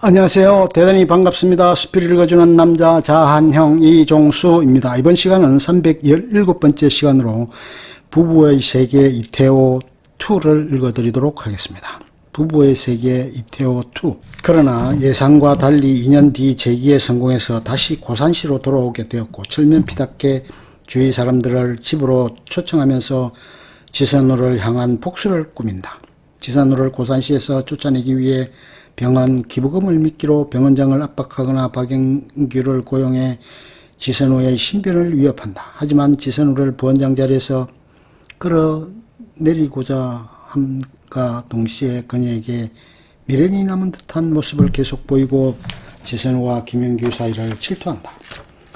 안녕하세요. 대단히 반갑습니다. 수필을 읽어주는 남자 자한형 이종수입니다. 이번 시간은 317번째 시간으로 부부의 세계 이태호 2를 읽어드리도록 하겠습니다. 부부의 세계 이태호 2. 그러나 예상과 달리 2년 뒤 재기에 성공해서 다시 고산시로 돌아오게 되었고 철면피답게 주위 사람들을 집으로 초청하면서 지선우를 향한 복수를 꾸민다. 지선우를 고산시에서 쫓아내기 위해 병원 기부금을 미끼로 병원장을 압박하거나 박영규를 고용해 지선우의 신변을 위협한다. 하지만 지선우를 부원장 자리에서 끌어내리고자 함과 동시에 그녀에게 미련이 남은 듯한 모습을 계속 보이고 지선우와 김영규 사이를 질투한다.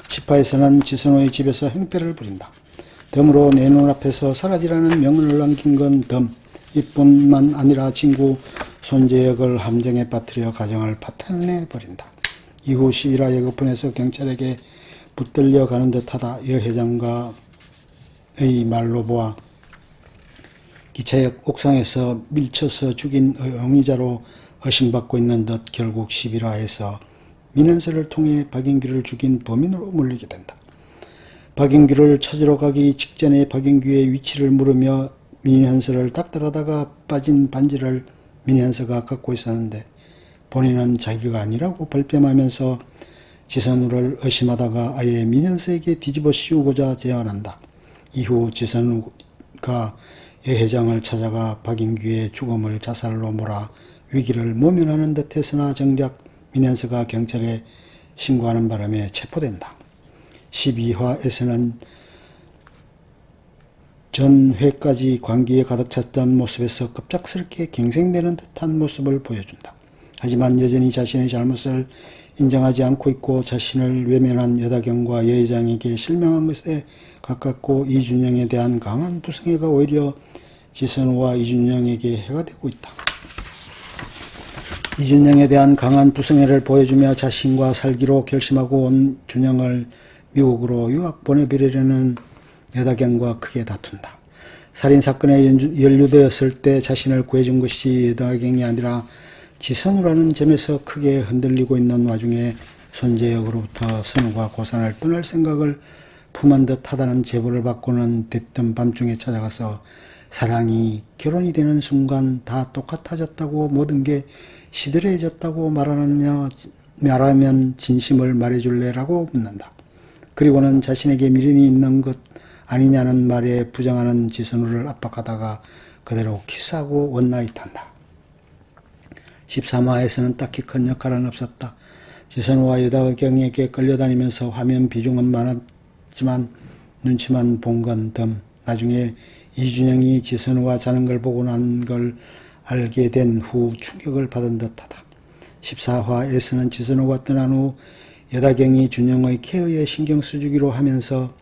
지파에서는 지선우의 집에서 행패를 부린다. 덤으로 내 눈앞에서 사라지라는 명언을 남긴 건 덤. 이뿐만 아니라 친구 손재혁을 함정에 빠뜨려 가정을 파탄내버린다. 이후 11화 예고편에서 경찰에게 붙들려 가는 듯하다. 여 회장과의 말로 보아 기차역 옥상에서 밀쳐서 죽인 용의자로 의심받고 있는 듯 결국 11화에서 민현서를 통해 박인규를 죽인 범인으로 몰리게 된다. 박인규를 찾으러 가기 직전에 박인규의 위치를 물으며 민현서를 닥달하다가 빠진 반지를 민현서가 갖고 있었는데 본인은 자기가 아니라고 발뺌하면서 지선우를 의심하다가 아예 민현서에게 뒤집어 씌우고자 제안한다. 이후 지선우가 여 회장을 찾아가 박인규의 죽음을 자살로 몰아 위기를 모면하는 듯 했으나 정작 민현서가 경찰에 신고하는 바람에 체포된다. 12화에서는 전회까지 광기에 가득 찼던 모습에서 급작스럽게 갱생되는 듯한 모습을 보여준다. 하지만 여전히 자신의 잘못을 인정하지 않고 있고 자신을 외면한 여다경과 여회장에게 실망한 것에 가깝고 이준영에 대한 강한 부성애가 오히려 지선우와 이준영에게 해가 되고 있다. 이준영에 대한 강한 부성애를 보여주며 자신과 살기로 결심하고 온 준영을 미국으로 유학 보내버리려는 여다경과 크게 다툰다. 살인사건에 연루되었을 때 자신을 구해준 것이 여다경이 아니라 지선우라는 점에서 크게 흔들리고 있는 와중에 손재혁으로부터 선우가 고산을 떠날 생각을 품은 듯 하다는 제보를 받고는 됐던 밤중에 찾아가서 사랑이 결혼이 되는 순간 다 똑같아졌다고 모든 게 시들해졌다고 말하면 진심을 말해줄래라고 묻는다. 그리고는 자신에게 미련이 있는 것 아니냐는 말에 부정하는 지선우를 압박하다가 그대로 키스하고 원나잇한다. 13화에서는 딱히 큰 역할은 없었다. 지선우와 여다경에게 끌려다니면서 화면 비중은 많았지만 눈치만 본 건 덤. 나중에 이준영이 지선우와 자는 걸 보고 난 걸 알게 된 후 충격을 받은 듯하다. 14화에서는 지선우가 떠난 후 여다경이 준영의 케어에 신경 써주기로 하면서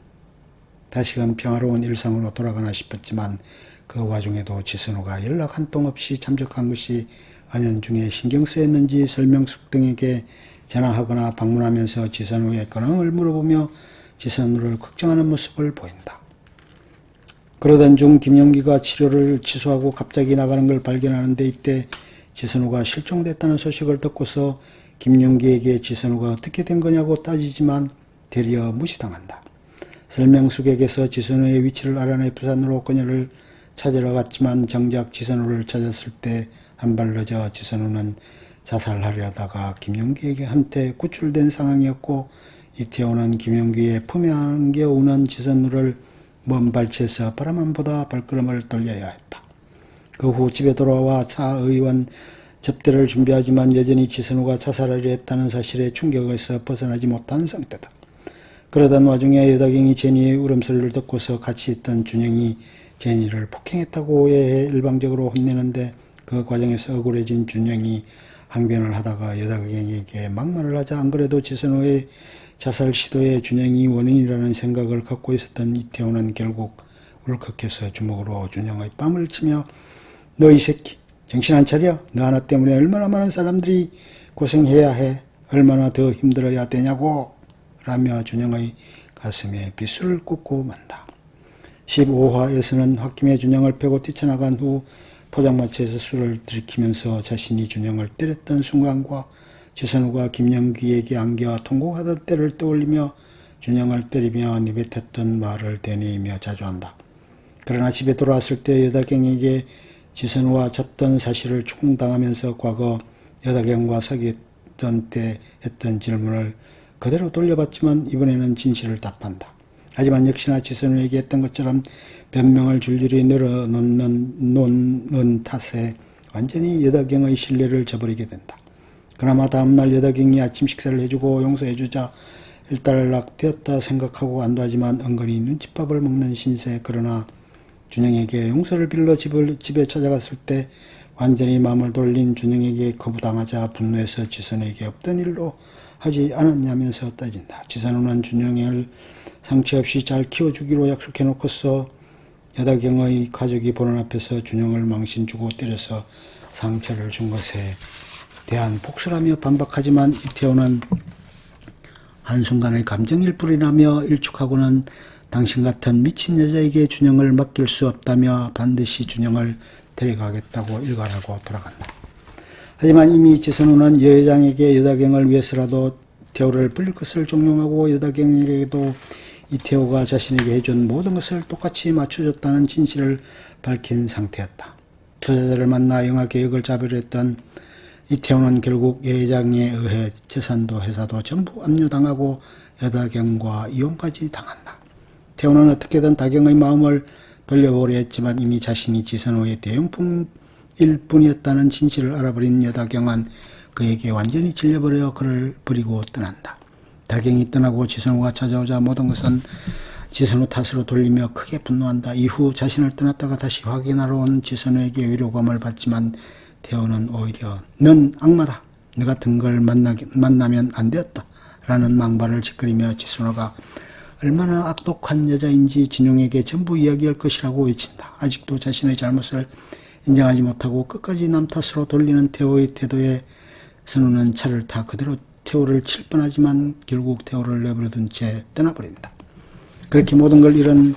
다시금 평화로운 일상으로 돌아가나 싶었지만 그 와중에도 지선우가 연락 한 통 없이 잠적한 것이 은연중에 신경 쓰였는지 설명숙 등에게 전화하거나 방문하면서 지선우의 근황을 물어보며 지선우를 걱정하는 모습을 보인다. 그러던 중 김영기가 치료를 취소하고 갑자기 나가는 걸 발견하는데 이때 지선우가 실종됐다는 소식을 듣고서 김영기에게 지선우가 어떻게 된 거냐고 따지지만 되려 무시당한다. 설명숙에게서 지선우의 위치를 알아내 부산으로 그녀를 찾으러 갔지만 정작 지선우를 찾았을 때 한 발 늦어 지선우는 자살하려다가 김영기에게 한테 구출된 상황이었고 이태호는 김영기의 품에 안겨 우는 지선우를 먼 발치에서 바라만 보다 발걸음을 돌려야 했다. 그 후 집에 돌아와 차 의원 접대를 준비하지만 여전히 지선우가 자살하려 했다는 사실에 충격에서 벗어나지 못한 상태다. 그러던 와중에 여다경이 제니의 울음소리를 듣고서 같이 있던 준영이 제니를 폭행했다고 오해해 일방적으로 혼내는데 그 과정에서 억울해진 준영이 항변을 하다가 여다경에게 막말을 하자 안 그래도 지선우의 자살 시도에 준영이 원인이라는 생각을 갖고 있었던 이태호는 결국 울컥해서 주먹으로 준영의 뺨을 치며 너 이 새끼 정신 안 차려? 너 하나 때문에 얼마나 많은 사람들이 고생해야 해? 얼마나 더 힘들어야 되냐고? 라며 준영의 가슴에 비수를 꽂고 만다. 15화에서는 홧김에 준영을 패고 뛰쳐나간 후 포장마차에서 술을 들이키면서 자신이 준영을 때렸던 순간과 지선우가 김영귀에게 안겨 통곡하던 때를 떠올리며 준영을 때리며 내뱉었던 말을 되뇌이며 자주한다. 그러나 집에 돌아왔을 때 여다경에게 지선우와 잤던 사실을 추궁당하면서 과거 여다경과 사귀었던 때 했던 질문을 그대로 돌려봤지만 이번에는 진실을 답한다. 하지만 역시나 지선우에게 했던 것처럼 변명을 줄줄이 늘어놓는 탓에 완전히 여다경의 신뢰를 저버리게 된다. 그나마 다음날 여다경이 아침 식사를 해주고 용서해주자 일단락 되었다 생각하고 안도하지만 은근히 눈칫밥을 먹는 신세. 그러나 준영에게 용서를 빌러 집에 찾아갔을 때 완전히 마음을 돌린 준영에게 거부당하자 분노해서 지선우에게 없던 일로 하지 않았냐면서 따진다. 지선우는 준영을 상처 없이 잘 키워주기로 약속해놓고서 여다경의 가족이 보는 앞에서 준영을 망신 주고 때려서 상처를 준 것에 대한 복수라며 반박하지만 이태호는 한순간의 감정일 뿐이라며 일축하고는 당신 같은 미친 여자에게 준영을 맡길 수 없다며 반드시 준영을 데려가겠다고 일갈하고 돌아간다. 하지만 이미 지선우는 여 회장에게 여다경을 위해서라도 이태호를 불릴 것을 종용하고 여다경에게도 이태호가 자신에게 해준 모든 것을 똑같이 맞춰줬다는 진실을 밝힌 상태였다. 투자자를 만나 영화 계획을 잡으려 했던 이태호는 결국 여 회장에 의해 재산도 회사도 전부 압류당하고 여다경과 이혼까지 당한다. 태호는 어떻게든 다경의 마음을 돌려보려 했지만 이미 자신이 지선우의 대용품일 뿐이었다는 진실을 알아버린 여다경은 그에게 완전히 질려버려 그를 버리고 떠난다. 다경이 떠나고 지선우가 찾아오자 모든 것은 지선우 탓으로 돌리며 크게 분노한다. 이후 자신을 떠났다가 다시 확인하러 온 지선우에게 위로감을 받지만 태호는 오히려 넌 악마다. 너 같은 걸 만나면 안 되었다. 라는 망발을 짓거리며 지선우가 얼마나 악독한 여자인지 진용에게 전부 이야기할 것이라고 외친다. 아직도 자신의 잘못을 인정하지 못하고 끝까지 남 탓으로 돌리는 태호의 태도에 선우는 차를 타 그대로 태호를 칠 뻔하지만 결국 태호를 내버려둔 채 떠나버린다. 그렇게 모든 걸 잃은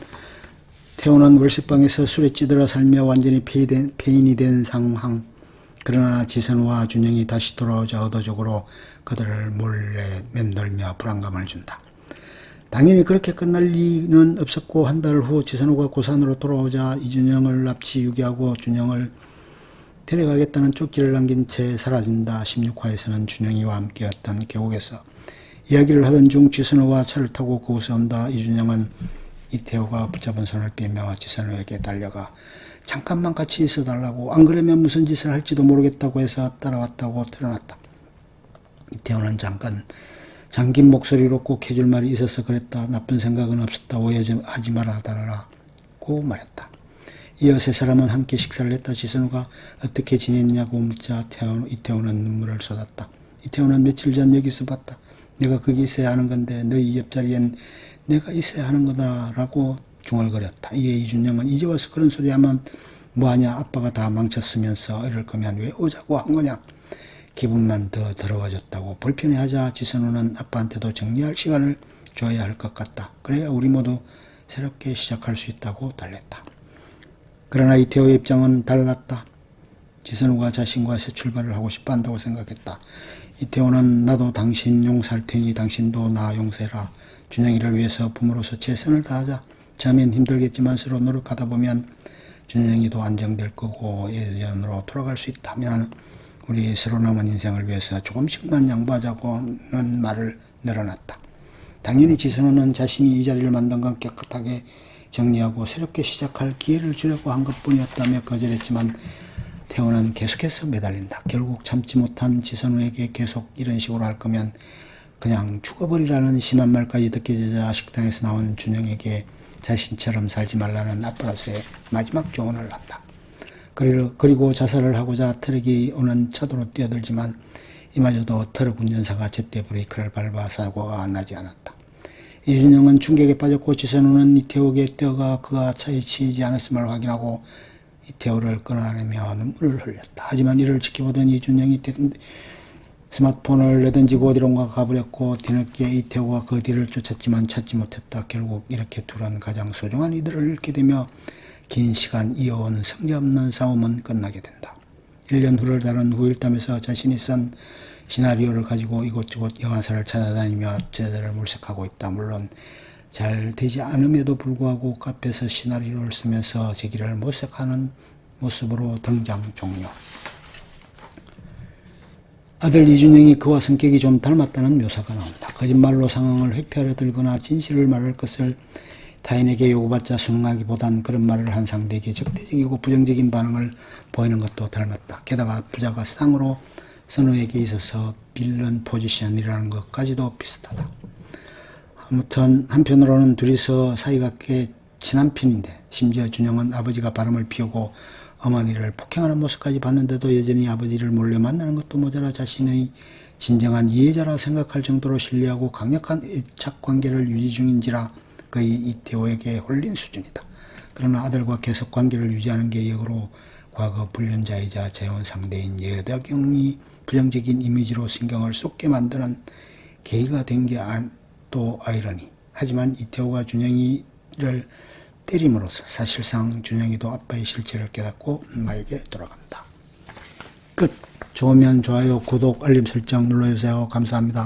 태호는 월세방에서 술에 찌들어 살며 완전히 폐인이 된 상황. 그러나 지선우와 준영이 다시 돌아오자 의도적으로 그들을 몰래 맴돌며 불안감을 준다. 당연히 그렇게 끝날 리는 없었고 한 달 후 지선우가 고산으로 돌아오자 이준영을 납치 유기하고 준영을 데려가겠다는 쪽지를 남긴 채 사라진다. 16화에서는 준영이와 함께였던 계곡에서 이야기를 하던 중 지선우와 차를 타고 그곳에 온다. 이준영은 이태호가 붙잡은 손을 빼며 지선우에게 달려가 잠깐만 같이 있어달라고, 안 그러면 무슨 짓을 할지도 모르겠다고 해서 따라왔다고 틀어놨다. 이태호는 잠긴 목소리로 꼭 해줄 말이 있어서 그랬다. 나쁜 생각은 없었다. 오해하지 말아달라고 말했다. 이어 세 사람은 함께 식사를 했다. 지선우가 어떻게 지냈냐고 묻자 이태호는 눈물을 쏟았다. 이태호는 며칠 전 여기서 봤다. 내가 거기 있어야 하는 건데 너희 옆자리엔 내가 있어야 하는 거다라고 중얼거렸다. 이에 이준영은 이제 와서 그런 소리 하면 뭐하냐. 아빠가 다 망쳤으면서 이럴 거면 왜 오자고 한 거냐. 기분만 더 더러워졌다고 불편해하자 지선우는 아빠한테도 정리할 시간을 줘야 할 것 같다. 그래야 우리 모두 새롭게 시작할 수 있다고 달랬다. 그러나 이태호의 입장은 달랐다. 지선우가 자신과 새 출발을 하고 싶어 한다고 생각했다. 이태호는 나도 당신 용서할 테니 당신도 나 용서해라. 준영이를 위해서 부모로서 최선을 다하자. 처음엔 힘들겠지만 서로 노력하다 보면 준영이도 안정될 거고 예전으로 돌아갈 수 있다면 우리 새로 남은 인생을 위해서 조금씩만 양보하자고는 말을 늘어놨다. 당연히 지선우는 자신이 이 자리를 만든 건 깨끗하게 정리하고 새롭게 시작할 기회를 주려고 한 것뿐이었다며 거절했지만 태호는 계속해서 매달린다. 결국 참지 못한 지선우에게 계속 이런 식으로 할 거면 그냥 죽어버리라는 심한 말까지 듣게 되자 식당에서 나온 준영에게 자신처럼 살지 말라는 아빠로서의 마지막 조언을 한다. 그리고 자살을 하고자 트럭이 오는 차도로 뛰어들지만 이마저도 트럭 운전사가 제때 브레이크를 밟아 사고가 나지 않았다. 이준영은 충격에 빠졌고 지선우는 이태호에게 뛰어가 그가 차에 치이지 않았음을 확인하고 이태호를 끌어내며 눈물을 흘렸다. 하지만 이를 지켜보던 이준영이 스마트폰을 내던지고 어디론가 가버렸고 뒤늦게 이태호가 그 뒤를 쫓았지만 찾지 못했다. 결국 이렇게 둘은 가장 소중한 이들을 잃게 되며 긴 시간 이어온 성의없는 싸움은 끝나게 된다. 1년 후를 다룬 후일담에서 자신이 쓴 시나리오를 가지고 이곳저곳 영화사를 찾아다니며 제자를 물색하고 있다. 물론 잘 되지 않음에도 불구하고 카페에서 시나리오를 쓰면서 제기를 모색하는 모습으로 등장 종료. 아들 이준영이 그와 성격이 좀 닮았다는 묘사가 나온다. 거짓말로 상황을 회피하려 들거나 진실을 말할 것을 타인에게 요구받자 순응하기보단 그런 말을 한 상대에게 적대적이고 부정적인 반응을 보이는 것도 닮았다. 게다가 부자가 쌍으로 선우에게 있어서 빌런 포지션이라는 것까지도 비슷하다. 아무튼 한편으로는 둘이서 사이가 꽤 친한 편인데 심지어 준영은 아버지가 바람을 피우고 어머니를 폭행하는 모습까지 봤는데도 여전히 아버지를 몰래 만나는 것도 모자라 자신의 진정한 이해자라 생각할 정도로 신뢰하고 강력한 애착관계를 유지 중인지라 거의 이태호에게 홀린 수준이다. 그러나 아들과 계속 관계를 유지하는 게 역으로 과거 불륜자이자 재혼 상대인 여다경이 부정적인 이미지로 신경을 쏟게 만드는 계기가 된 게 또 아이러니. 하지만 이태호가 준영이를 때림으로써 사실상 준영이도 아빠의 실체를 깨닫고 엄마에게 돌아간다. 끝. 좋으면 좋아요, 구독, 알림 설정 눌러주세요. 감사합니다.